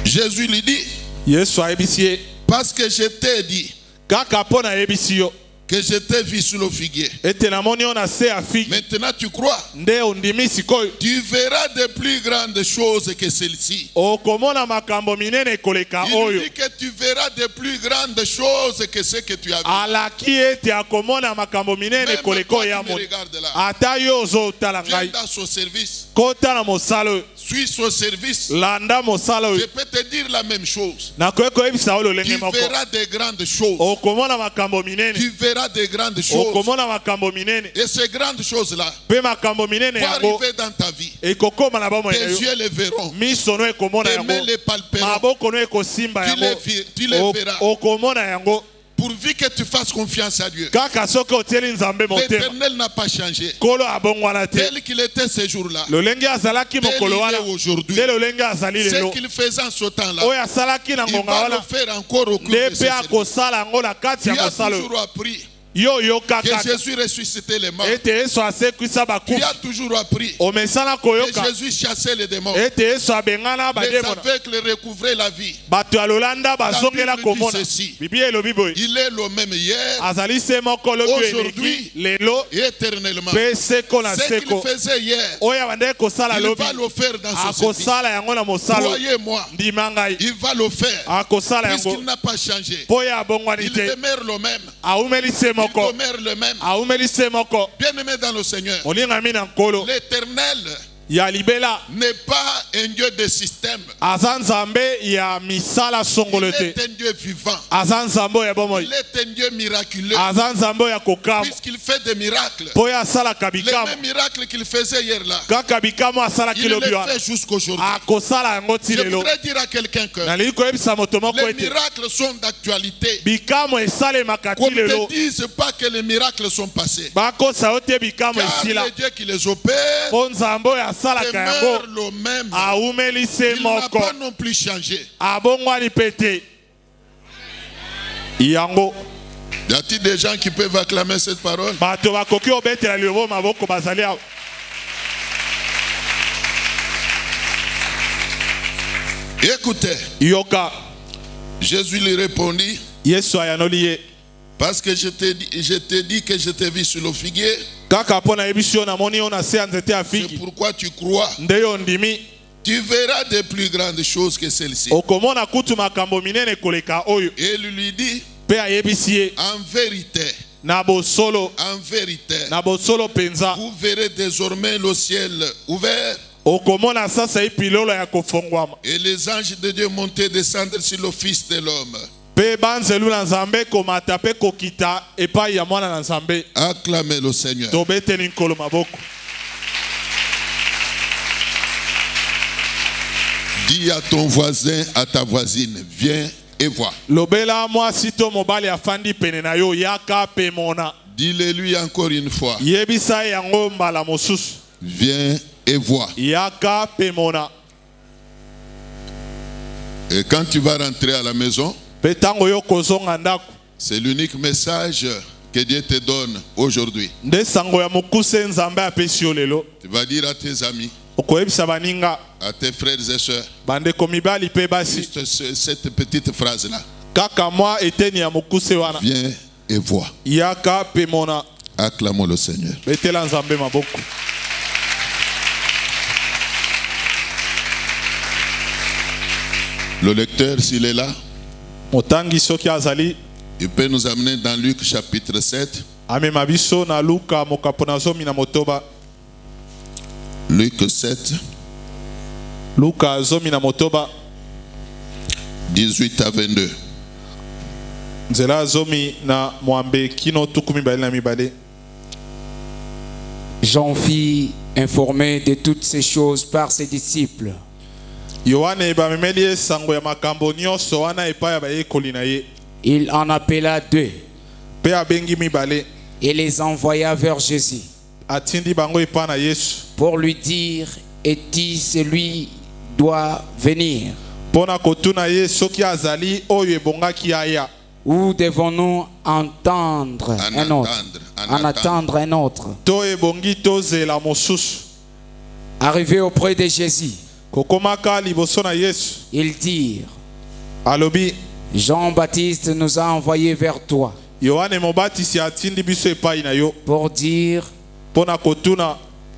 Jésus lui dit, Yesu ayebisi ye. parce que je t'ai dit Kaka pona ayebisi yo. que je t'ai vu sous le figuier. Ete namoni yo na se ya figi. Maintenant tu crois. Nde ondimi sikoyo. Tu verras de plus grandes choses que celles-ci. Okomona makambo minene koleka Il oyo. dit que tu verras de plus grandes choses que ce que tu as vu. Alaki ete akomona makambo minene Même koleka toi oyo ya qui me mo. regardes là, Ata yo ozotala viens ngai. dans son service. Kota na mosala oyo. Suis son service. Landa mosala Je oyo. peux te dire la même chose. Nakoki koyebisa oyo Tu lolenge moko. verras de grandes choses. Okomona makambo minene. Tu verras de grandes choses. Okomona makambo minene. Et ces grandes choses-là Pe makambo minene vont yango. arriver dans ta vie. Ekokoma na bomoi na Tes yo. yeux les verront. Miso no ekomona Tes yango. mains les palperont. Maboko no ekosimba Tu yango. les verras. Okomona yango. Pourvu que tu fasses confiance à Dieu. Kaka soki otieli Nzambe motema. L'Éternel n'a pas changé. Kolo abongwana te. Tel qu'il était ce jour-là. Lolenge azalaki Tel mokolo il wana. est aujourd'hui. Nde lolenge azali Ce lelo. qu'il faisait en ce temps-là, Oyo asalaki na il ngonga va le wana. faire encore au cours Nde de ce pe service. akosala yango na kati Tu ya as mosala oyo. toujours appris Yo yoka que kaka. Jésus ressuscitait les morts. Ete Yesu asekwisa Tu bakufi. as toujours appris Omesana que koyoka. Jésus chassait les démons. Ete Yesu abengana Les bademona. aveugles recouvraient la vie. Bato ya lolanda bazongela Bible dit komona. ceci. Biblia elobi boye. Il est le même hier Azali se moko lobi Aujourd'hui, eleki lelo et éternellement. pe seko na Ce qu'il seko. faisait hier, Oyo abandaki kosala il lobi. va le faire dans ce service. Akosala yango na mosala. Croyez-moi, Ndima ngai. il va le faire. Akosala yango. Puisqu'il n'a pas changé. Po ya abongwani Il te. demeure le même. Aumeli se Il moko. demeure le même. Aumeli se moko. Bien-aimé dans le Seigneur, Olingami na nkolo. l'Éternel Ya libela. n'est pas un Dieu de système. Aza nzambe ya misala Il songolo te. est un Dieu vivant. Aza nzambe ya bomoi. Il est un Dieu miraculeux. Aza nzambe ya kokamo. Puisqu'il fait des miracles. Po ya asalaka Les bikamo. mêmes miracles qu'il faisait hier là, Kaka bikamo asalaki il lobi les wana. fait jusqu'aujourd'hui. Akosala yango ti Je lelo. voudrais dire à quelqu'un que Nalingi koyebisa moto moko les ete. miracles sont d'actualité. Bikamo esalemaka Qu'on ti ne lelo. te dise pas que les miracles sont passés. Bakosa yo te bikamo Car esila. le Dieu qui les opère Po nzambe oyo asalaka yango. demeure le même. Aumeli se Il n'a moko. pas non plus changé. Abongwani pete. Yango. Y a-t-il des gens qui peuvent acclamer cette parole? Bato bakoki obetela lilobo maboko bazali awa. Écoutez, Yoka. Jésus lui répondit, Yesu ayanoli ye. parce que je t'ai dit que je t'ai vu sur le figuier, Kaka pona yebisi yo namoni yo na se ya nzete ya c'est figi. pourquoi tu crois. Nde yo ndimi. Tu verras de plus grandes choses que celles-ci. Okomona kutu makambo minene koleka oyo. Et il lui dit, pe ayebisi ye en vérité, na bosolo en vérité, na bosolo penza vous verrez désormais le ciel ouvert okomona sasa ipilolo ya kofongwama et les anges de Dieu monter descendre sur le Fils de l'homme. pe banzelu na nzambe komata pe kokita epai ya mwana na nzambe. Acclamez le Seigneur. Tobeteli nkolo maboko. Dis à ton voisin, à ta voisine, viens et vois. Lobela mwasi to mobali afandi pene na yo yaka pe mona. Dis-le-lui encore une fois. Yebisa yango mbala mosusu. Viens et vois. Yaka pe mona. Et quand tu vas rentrer à la maison, Petango yo kozonga ndako. c'est l'unique message que Dieu te donne aujourd'hui. Nde sango ya mokuse nzambe apesi yo lelo. Tu vas dire à tes amis, Okoyebisa baninga à tes frères et sœurs, bandeko mibali pe basi. juste cette petite phrase-là. Kaka mwa eteni ya mokuse wana. Viens et vois. Yaka pe mona. Acclamons le Seigneur. Betela nzambe maboko. Le lecteur, s'il est là, Motangi soki azali il peut nous amener dans Luc chapitre 7. amema biso na Luka mokapona zomi na motoba. Luc 7, Luka zomi na motoba 18 à 22. nzela zomi na mwambe kino tuku mibale na mibale. Jean fit informer de toutes ces choses par ses disciples. Yohane bamemeli ye sango ya makambo nyonso wana epai ya bayekoli na ye. Il en appela 2 Pe abengi mibale et les envoya vers Jésus atindi bango epai na Yesu pour lui dire: est-il celui doit venir, pona kotuna ye soki azali oyo ebongaki aya ou devons-nous entendre un autre? En attendre un autre. to ebongi tozela mosusu. Arrivé auprès de Jésus, Kokomaka liboso na Yesu ils dirent: alobi Jean-Baptiste nous a envoyés vers toi Yohane mobatisi atindi biso epai na yo pour dire: pona kotuna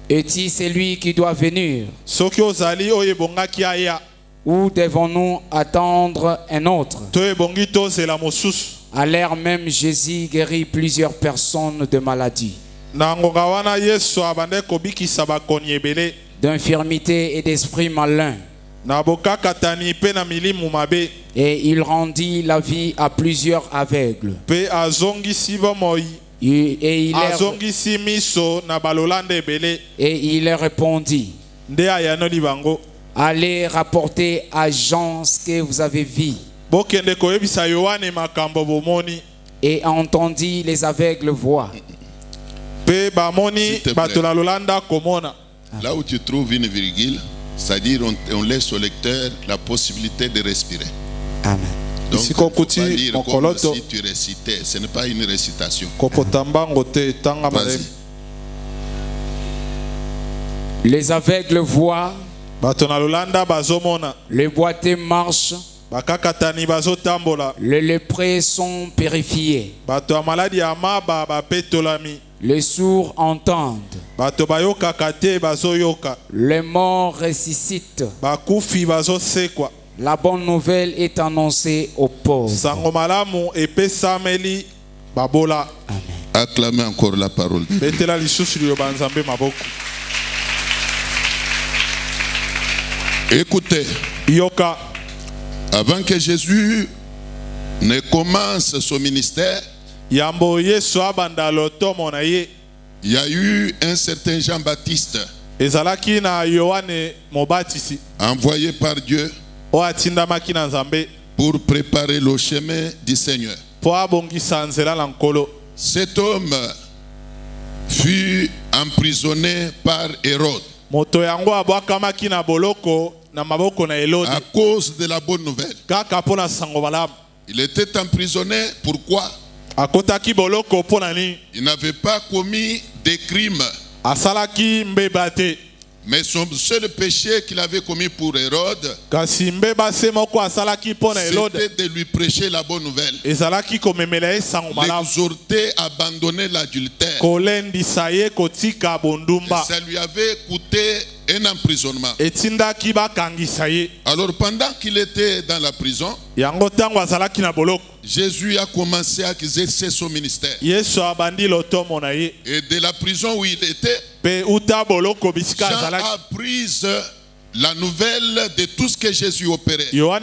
est-il celui qui doit venir, soki ozali oyo ebongaki aya ou devons-nous attendre un autre? to ebongi tozela mosusu. À l'heure même, Jésus guérit plusieurs personnes de maladies, Na ngonga wana Yesu abande kobikisa bakoni ebele d'infirmités et d'esprits malins, na bokakatani pe na milimu mabe et il rendit la vie à plusieurs aveugles. pe azongisi bomoi Et azongisi miso na balolanda ebele il leur répondit: nde ayanoli bango allez rapporter à Jean ce que vous avez vu. bokende koyebisa Yohane makambo bomoni. Et entendit les aveugles voir. Pe bamoni S'il te plaît. bato na lolanda komona. Là où tu trouves une virgule, c'est-à-dire on laisse au lecteur la possibilité de respirer. Amen. Donc, Ici, il ne faut Kokuti, pas lire comme Mokoloto. si tu récitais. Ce n'est pas une récitation. Kopotambango te tanga Vas-y. malem. Les aveugles voient, Bato na lolanda bazomona. les boiteux marchent, Bakakatani bazotambola. les lépreux sont purifiés, Bato ya maladi ya maba bapetolami. les sourds entendent, Bato bayokaka te bazoyoka. les morts ressuscitent. Bakufi bazosekwa. La bonne nouvelle est annoncée aux pauvres. Sango malamu epesameli babola. Acclamez encore la parole. Betela lisusu liyo banzambe maboko. Écoutez, Yoka avant que Jésus ne commence son ministère, yambo Yesu abanda lotomo na ye. il y a eu un certain Jean-Baptiste Ezalaki na Yohane mobatisi envoyé par Dieu o atindamaki na Nzambe pour préparer le chemin du Seigneur. po abongisa nzela na nkolo. Cet homme fut emprisonné par Hérode Moto yango abwakamaki na boloko na maboko na Elode à cause de la bonne nouvelle. kaka po na sango malamu. Il était emprisonné. Pourquoi? Akotaki boloko po na nini? Il n'avait pas commis des crimes. Asalaki mbeba te. Mais son seul péché qu'il avait commis pour Hérode, Kasi mbeba se moko asalaki po na Elode c'était de lui prêcher la bonne nouvelle. ezalaki komemela ye sango malamu. L'exhorter à abandonner l'adultère. Kolendisa ye kotika bondumba. Ça lui avait coûté un emprisonnement. Etindaki bakangisa ye. Alors pendant qu'il était dans la prison, Yango tango azalaki na boloko. Jésus a commencé à exercer son ministère. Et de la prison où il était, Jean a appris la nouvelle de tout ce que Jésus opérait. Il a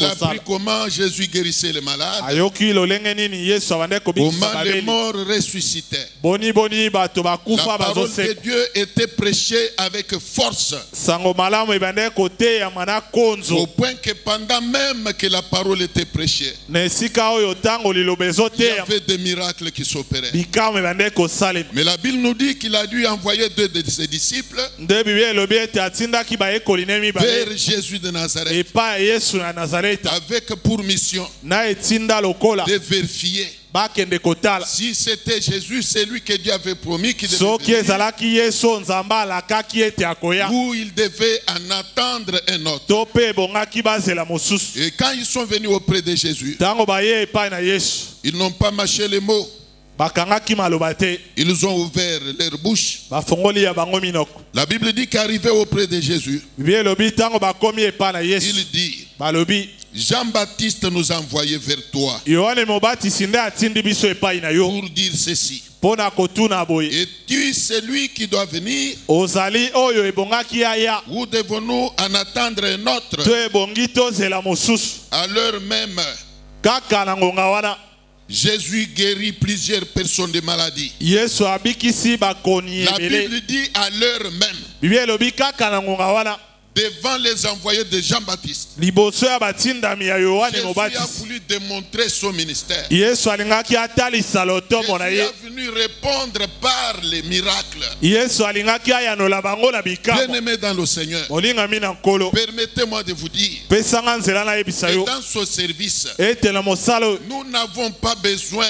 appris comment Jésus guérissait les malades, comment les morts ressuscitaient. La parole de Dieu était prêchée avec force, au point que pendant même que la parole était prêchée, il y avait des miracles qui s'opéraient. Mais la Bible nous dit qu'il a dû envoyer 2 de ses disciples vers Jésus de Nazareth, avec pour mission de vérifier si c'était Jésus, c'est lui que Dieu avait promis qu'il devait venir, ou il devait en attendre un autre. Et quand ils sont venus auprès de Jésus, ils n'ont pas mâché les mots. Ils ont ouvert leur bouche. La Bible dit qu'arrivé auprès de Jésus, il dit, Jean-Baptiste nous a envoyés vers toi pour dire ceci. Es-tu celui qui doit venir, ou devons-nous en attendre un autre? À l'heure même, Jésus guérit plusieurs personnes de maladies. La Bible dit à l'heure même, devant les envoyés de Jean-Baptiste, Jésus a voulu démontrer son ministère. Jésus est venu répondre par les miracles. Bien-aimé dans le Seigneur, permettez-moi de vous dire, et dans ce service, nous n'avons pas besoin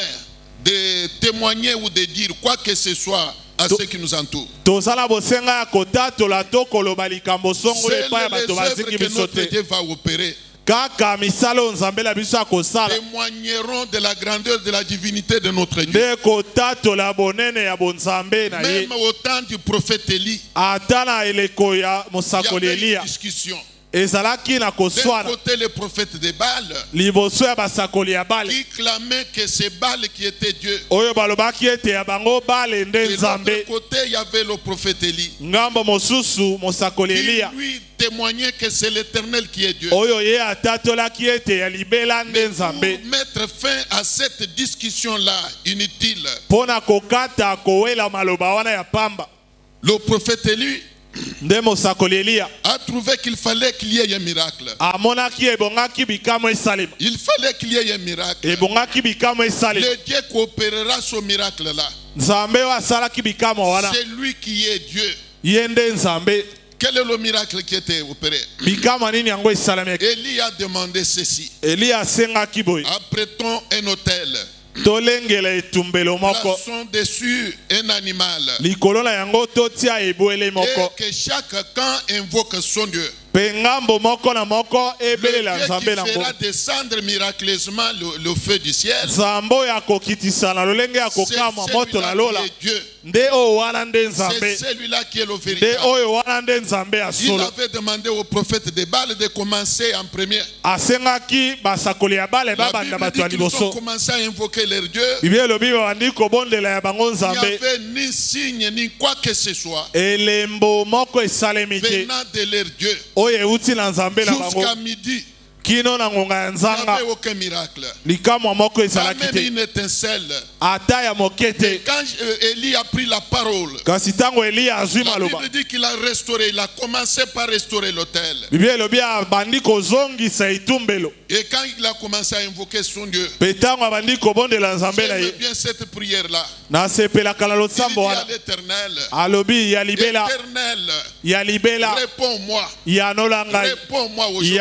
de témoigner ou de dire quoi que ce soit à ceux qui nous entourent. C'est les œuvres que notre Dieu va opérer témoigneront de la grandeur de la divinité de notre Dieu. Même au temps du prophète Élie, il y avait une discussion. D'un côté, le prophète de Baal qui clamait que c'est Baal qui était Dieu. De l'autre côté, il y avait le prophète Élie qui lui témoignait que c'est l'Éternel qui est Dieu. Mais pour mettre fin à cette discussion-là inutile, le prophète Élie a trouvé qu'il fallait qu'il y ait un miracle. Il fallait qu'il y ait un miracle. Le Dieu qui opérera ce miracle-là, c'est lui qui est Dieu. Quel est le miracle qui était opéré? Élie a demandé ceci. Apprêtons un autel. Plaçons dessus un animal. Et que chaque camp invoque son Dieu. Le Dieu qui fera descendre miraculeusement le feu du ciel, c'est celui-là qui est Dieu. C'est celui-là qui est le véritable. Il avait demandé au prophète de Baal de commencer en premier. La Bible dit qu'ils ont commencé à invoquer leur Dieu. Il n'y avait ni signe ni quoi que ce soit venant de leur Dieu. Jusqu'à midi, il n'y avait aucun miracle. Pas même une étincelle. Et quand Élie a pris la parole, la Bible dit qu'il a restauré, il a commencé par restaurer l'autel. Et quand il a commencé à invoquer son Dieu, j'aime bien cette prière-là. Il dit à l'Éternel, Éternel, réponds-moi. Réponds-moi aujourd'hui.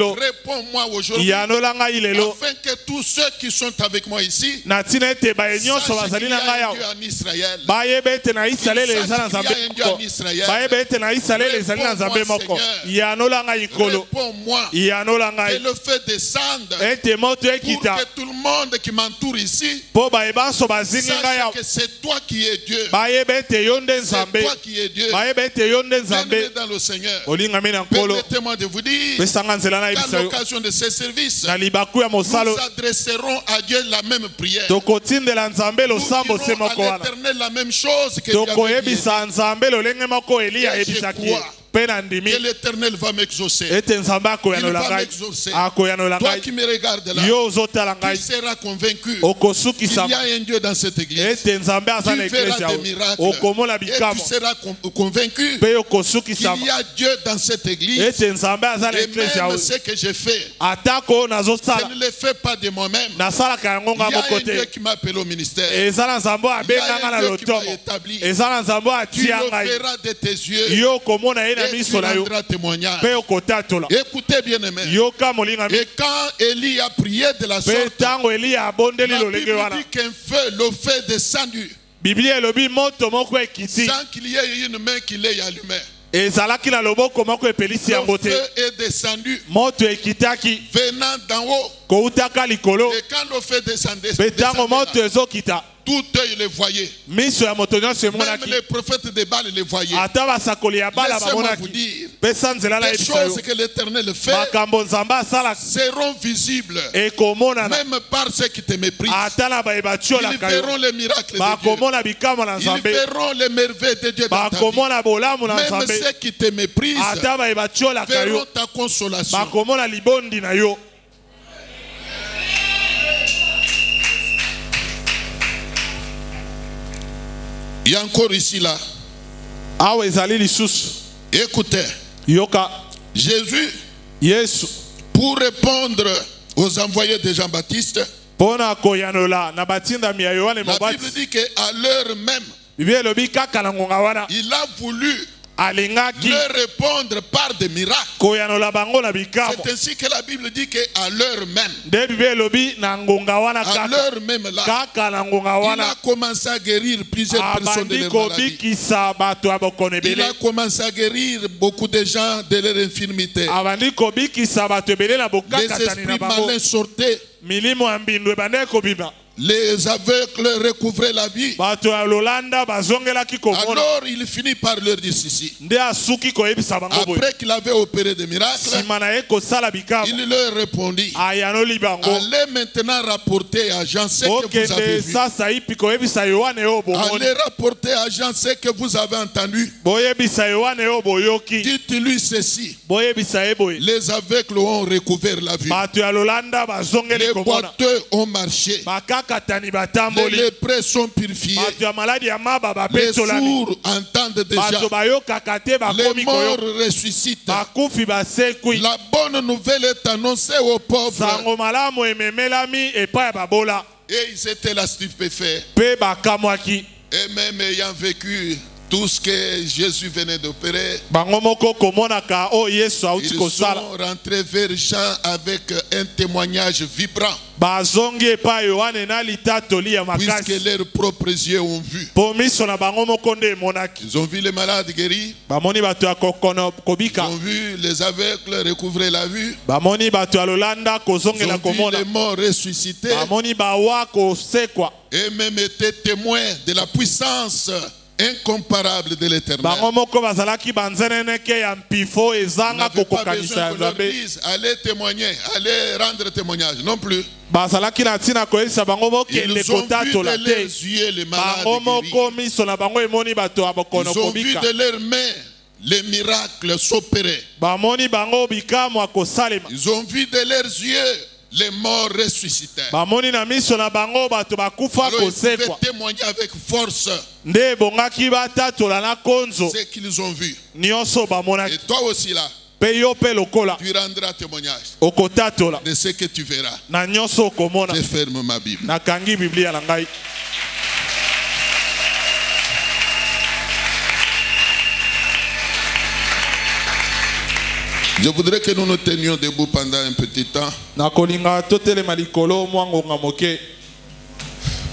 Réponds-moi aujourd'hui. Afin que tous ceux qui sont avec moi ici sachent qu'il y a un Dieu en Israël. Réponds-moi, Seigneur. Réponds-moi. Que le le feu descende pour que tout le monde qui m'entoure ici sache que c'est toi qui es Dieu. C'est toi qui es Dieu. Bienvenue dans le Seigneur. Permettez-moi de vous dire qu'à l'occasion de ces services, nous adresserons à Dieu la même prière. Nous dirons à l'Éternel la même chose que que l'Éternel va m'exaucer. Il va m'exaucer. Toi qui me regardes là, tu seras convaincu qu'il y a un Dieu dans cette église. Tu verras des miracles. Et tu seras convaincu qu'il y a Dieu dans cette église. Et même ce que j'ai fait, je ne le fais pas de moi-même. Il y a un Dieu qui m'appelle au ministère. Il y a un Dieu qui m'a établi. Tu le verras de tes yeux. Et tu rendras témoignage. Écoutez bien aimé. Et quand Élie a prié de la sorte, la Bible dit qu'un feu, le feu descendu, sans qu'il y ait une main qui l'ait allumé. Le feu est descendu venant d'en haut. Et quand le feu descendait, tout œil le voyait. Même les prophètes de Baal le voyaient. Laissez-moi vous dire, les choses que l'Éternel fait seront visibles, même par ceux qui te méprisent. Ils verront les miracles de Dieu. Ils verront les merveilles de Dieu dans ta vie. Même ceux qui te méprisent verront ta consolation. Il y a encore ici là. Écoutez. Jésus, pour répondre aux envoyés de Jean-Baptiste, la Bible dit qu'à l'heure même, il a voulu leur répondre par des miracles. C'est ainsi que la Bible dit qu'à l'heure même, à l'heure même là, il a commencé à guérir plusieurs personnes de leur maladie. Il a commencé à guérir beaucoup de gens de leur infirmité. Les esprits malins sortaient. Les aveugles recouvraient la vie. Alors il finit par leur dire ceci. Après qu'il avait opéré des miracles, il leur répondit: allez maintenant rapporter à Jean ce que vous avez vu. Allez rapporter à Jean ce que vous avez entendu. Dites-lui ceci: les aveugles ont recouvert la vie. Les boiteux ont marché. Les lépreux sont purifiés. Les sourds entendent déjà. Les morts ressuscitent. La bonne nouvelle est annoncée aux pauvres. Et ils étaient là stupéfaits. Et même ayant vécu tout ce que Jésus venait d'opérer, ils sont rentrés vers Jean avec un témoignage vibrant. Puisque leurs propres yeux ont vu. Ils ont vu les malades guéris. Ils ont vu les aveugles recouvrer la vue. Ils ont vu les morts ressuscités. Et même été témoins de la puissance incomparable de l'Éternel. N'avez pas besoin qu'on leur dise allez témoigner, allez rendre témoignage, non plus. Ils ont vu de leurs yeux les malades guéris. Ils ont vu de leurs mains les miracles s'opérer. Ils ont vu de leurs yeux les morts ressuscités. Alors ils pouvaient témoigner avec force ce qu'ils ont vu. Et toi aussi là, tu rendras témoignage de ce que tu verras. Je ferme ma Bible. Je voudrais que nous nous tenions debout pendant un petit temps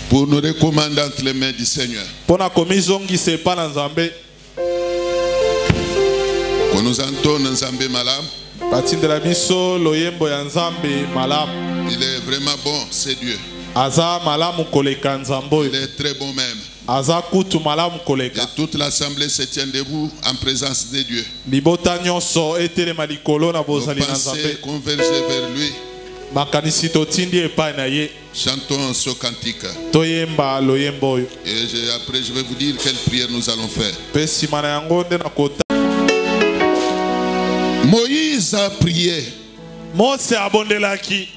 pour nous recommander entre les mains du Seigneur. Que nous entonne Nzambe Malam. batindela biso loyembo ya Nzambe malamu. Il est vraiment bon, c'est Dieu. Aza malamu koleka Nzambo. Il est très bon même. Aza kutu malamu koleka. Et toute l'assemblée se tient debout en présence de Dieu. Libota nyonso etelema likolo na Nos bozali na pensées Nzambe. convergent vers lui. Makanisi totindi epai na ye. Chantons ce cantique. Toyemba loyembo oyo. Et après je vais vous dire quelle prière nous allons faire. Pe sima na yango nde na kota. Moïse a prié, Mose abondelaki.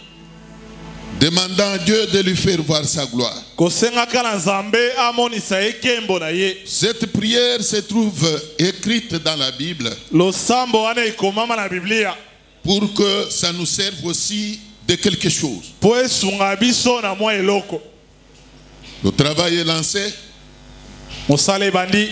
demandant à Dieu de lui faire voir sa gloire. Kosengaka na Nzambe amonisa ekembo na ye. Cette prière se trouve écrite dans la Bible Losambo wana ekomama na Biblia. pour que ça nous serve aussi de quelque chose. Po esunga biso na mwa eloko. Le travail est lancé. Mosala ebandi.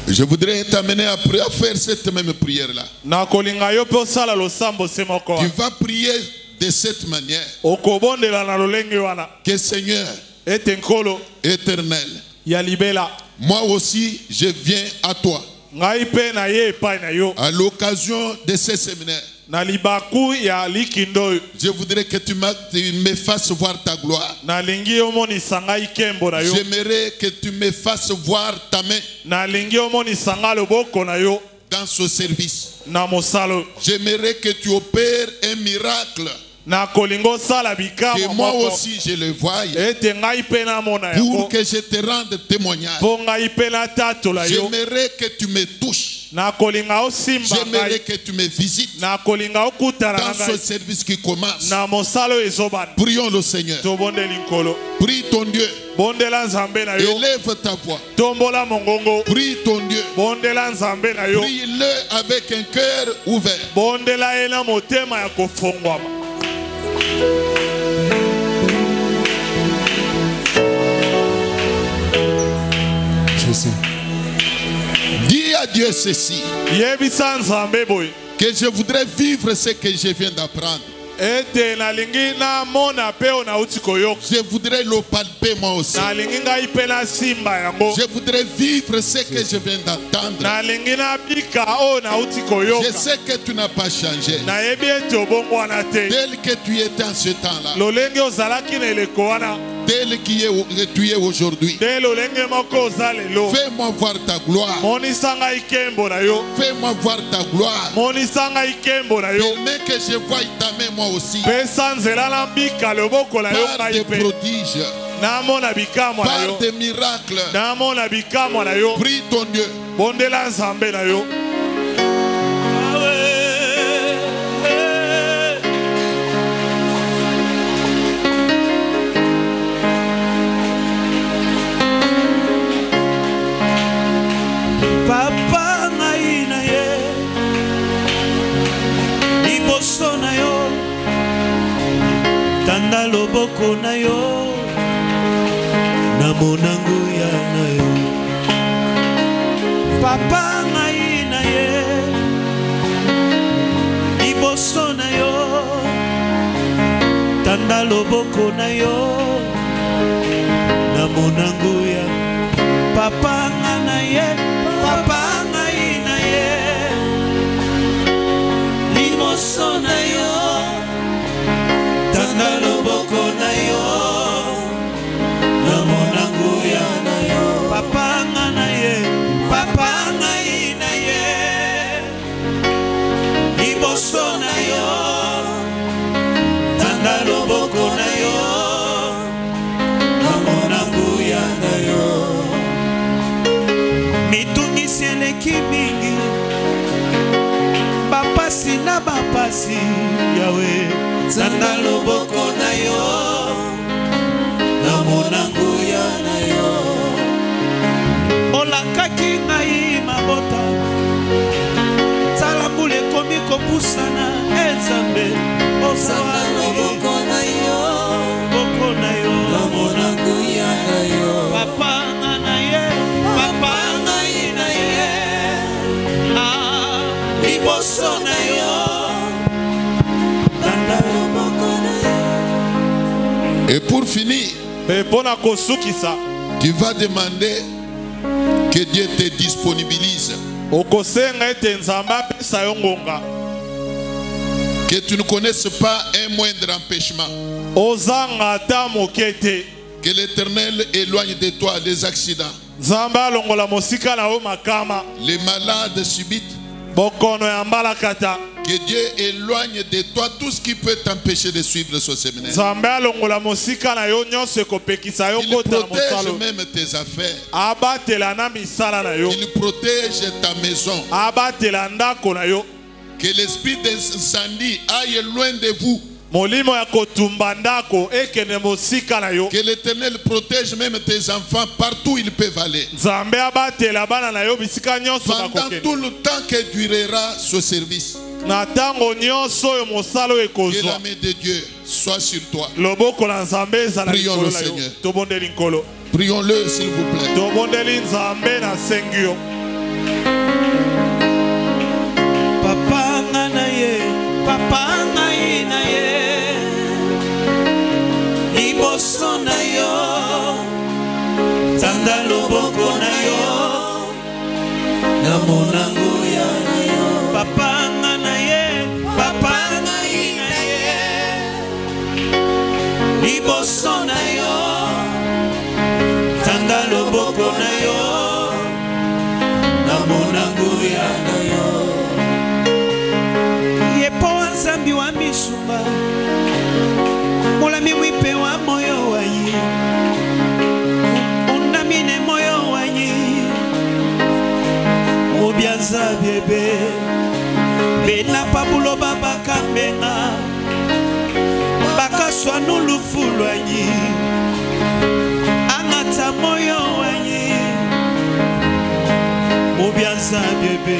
Je voudrais t'amener à faire cette même prière-là. Na kolinga yo pe osala losambo se moko. Tu vas prier de cette manière. Okobondela na lolenge wana. Que Seigneur Ete nkolo éternel, ya libela. moi aussi je viens à toi Ngai pe na ye epai na yo. à l'occasion de ce séminaire. Na libaku ya likindo. Je voudrais que tu me fasses voir ta gloire. Na lingi omonisa ngai kembo na yo. J'aimerais que tu me fasses voir ta main Na lingi omonisa ngai loboko na yo. dans ce service. Na mosalo. J'aimerais que tu opères un miracle, Na kolingo sala bikama que moi moko. aussi je le voie, Ete ngai pe na mona pour yango. que je te rende témoignage. Po ngai pe na tatola yo. J'aimerais que tu me touches. Na kolinga osimba J'aimerais ngai. que tu me visites Na kolinga okutana na dans ce ngai. service qui commence. Na mosalo ezobana. Prions le Seigneur. Tobondeli nkolo. Prie ton Dieu. Bondela Nzambe na yo. Élève ta voix. Tombola mongongo. Prie ton Dieu. Bondela Nzambe na yo. Prie-le avec un cœur ouvert. Bondela ye na motema ya kofongwama. Jésus. Dis à Dieu ceci, Yebisa Nzambe boy. que je voudrais vivre ce que je viens d'apprendre. Ete na lingi na mona peo na uti koyoka. Je voudrais le palper moi aussi. Na lingi ngai pe na simba yango. Je voudrais vivre ce que je viens d'entendre. Na lingi na bika o na uti koyoka. Je sais que tu n'as pas changé. Na yebi ete obongo wana te. Tel que tu étais en ce temps-là, Lolenge ozalaki na eleko wana. tel que tu es aujourd'hui. Te lolenge moko oza lelo. Fais-moi voir ta gloire. Monisa ngai kembo na yo. Fais-moi voir ta gloire. Monisa ngai kembo na yo. Permets que je voie ta main moi aussi. Pesa nzela na mbika loboko na yo Par ngai des pe. prodiges, Namona bikamwa na par yo. des miracles. Namona bikamwa na yo. Prie ton Dieu. Bondela Nzambe na yo. Papa ngai na ye liboso na yo tanda loboko na yo na monango ya na yo. Papa ngai na ye liboso na yo tanda loboko na yo na monango ya papa ngai na ye. Papa ngai na ye liboso na yo tanda loboko na yo na monango ya na yo. Papa ngai na ye. Papa ngai na ye liboso na yo tanda loboko na yo na monango ya na yo. Mitungisi eleki mingi bapasi na bapasi yawe tanda loboko na yo na monango ya na yo. Olakaki ngai mabota tala mbula ekomi kopusana Nzambe osala loboko na yo boko na yo na monango ya na yo. Papa ngai na ye. Papa ngai na ye liboso na yo tanda loboko na yo. Et pour finir, Pe pona kosukisa. tu vas demander que Dieu te disponibilise. Okosenga ete Nzambe apesa yo ngonga. Que tu ne connaisses pas un moindre empêchement. Que l'Éternel éloigne de toi les accidents, les malades subites. Que Dieu éloigne de toi tout ce qui peut t'empêcher de suivre ce séminaire. Qu'il protège même tes affaires. Qu'il protège ta maison. Que l'esprit d'incendie aille loin de vous. Que l'Éternel protège même tes enfants partout où ils peuvent aller. Pendant tout le temps que durera ce service. Que la main de Dieu soit sur toi. Prions le Seigneur. Prions-le s'il vous plaît. Papa naye, papa naye naye, iboso nayo, tanda loboko nayo, namonango ya nayo. Papa naye, papa naye naye, iboso nayo, tanda loboko nayo, namonango ya nayo. Zambi wa misumba Mulami wipe wa moyo wanyi Undamine moyo wanyi Obianza bebe Bena pabulo baba kambena Baka swanu lufulu wanyi Angata moyo wanyi Obianza bebe